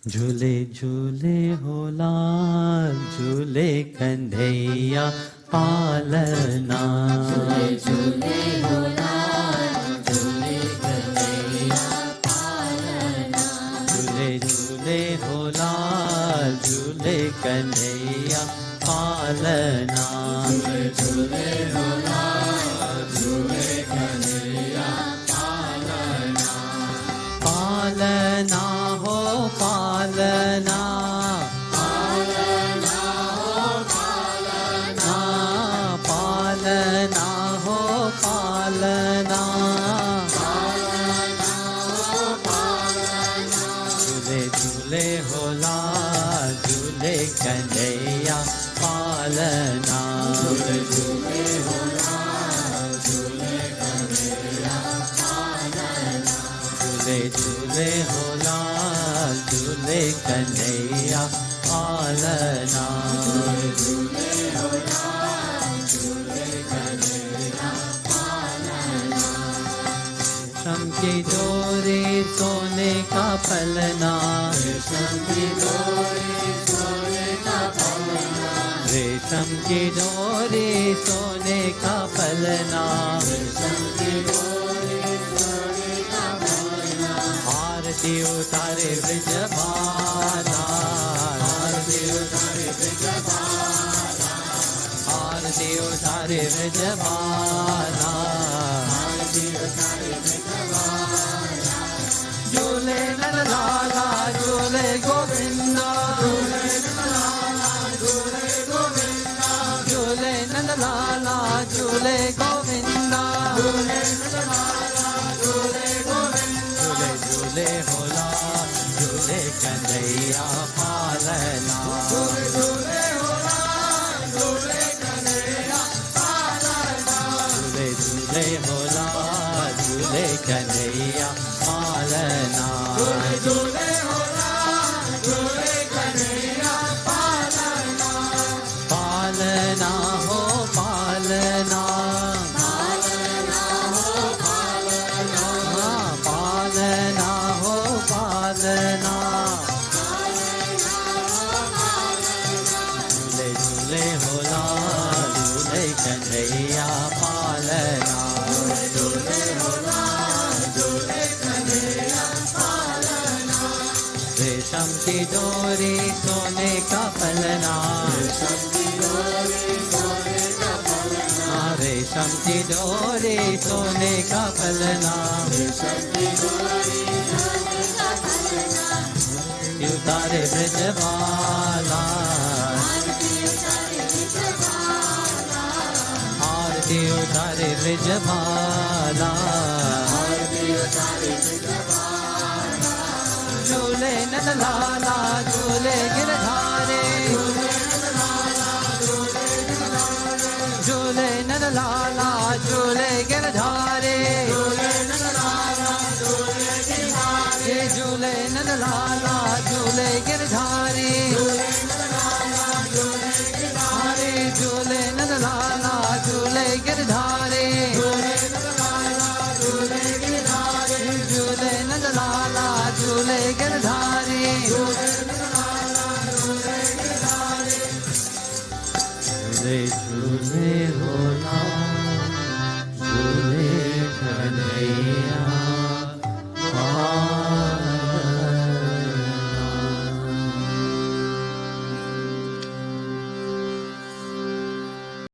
झूले झूले हो लाल झूले कन्हैया पालना। झूले झूले हो लाल झूले कन्हैया पालना। झूले झूले हो लाल झूले कन्हैया पालना। झूले झूले हो लाल झूले कन्हैया पालना। पालना हो पालना, पालना हो पालना। पालना हो पालना। पालना हो पालना। झूले झूले हो लाल झूले कन्हैया पालना। झूले झूले हो लाल झूले कन्हैया पालना। झूले झूले हो लाल झूले कन्हैया पालना। झूले झूले हो लाल झूले कन्हैया पालना। रेशम की डोरी सोने का पलना। रेशम की डोरी सोने का पलना। रेशम की डोरी सोने का पलना। रेशम की डोरी सोने का पलना। आरती उतारे ब्रजबाला। आरती उतारे ब्रजबाला। आरती उतारे ब्रजबाला। आरती उतारे ब्रजबाला। झूले नंद लाला झूले गोविंदा। झूले लाला झूले गोविंदा। झूले नंद लाला झूले गोविंदा। झूले लाला झूले गोविंदा। झूले झूले होला झूले कन्हैया पालना। झूले झूले हो लाल झूले कन्हैया पालना। झूले झूले होला झूले कन्हैया पालना। झूले झूले हो लाल झूले कन्हैया पालना। पालना हो पालना। पालना हो पालना। हाँ, पालना हो पालना। झूले झूले होला झूले कन्हैया पालना। झूले हो लाल झूले कन्हैया पालना। रेशम की डोरी सोने का पलना। रेशम की डोरी सोने का पलना। रेशम की डोरी सोने का पलना। रेशम की डोरी सोने का पलना। उतारे ब्रजबाला। आरती उतारे ब्रजबाला। आरती उतारे ब्रजबाला। आरती उतारे ब्रजबाला। झूले नंद लाला झूले गिरधारे। झूले नंद लाला झूले गिरधारे। झूले लाला झूले गिरधारे। झूले नंद लाला झूले गिरधारे। झूले लाला झूले गिरधारे। झूले नंद लाला झूले गिरधारे। झूले लाला झूले गिरधारे। झूले नंद लाला झूले गिरधारे। झूले लाला झूले गिरधारे। झूले झूले हो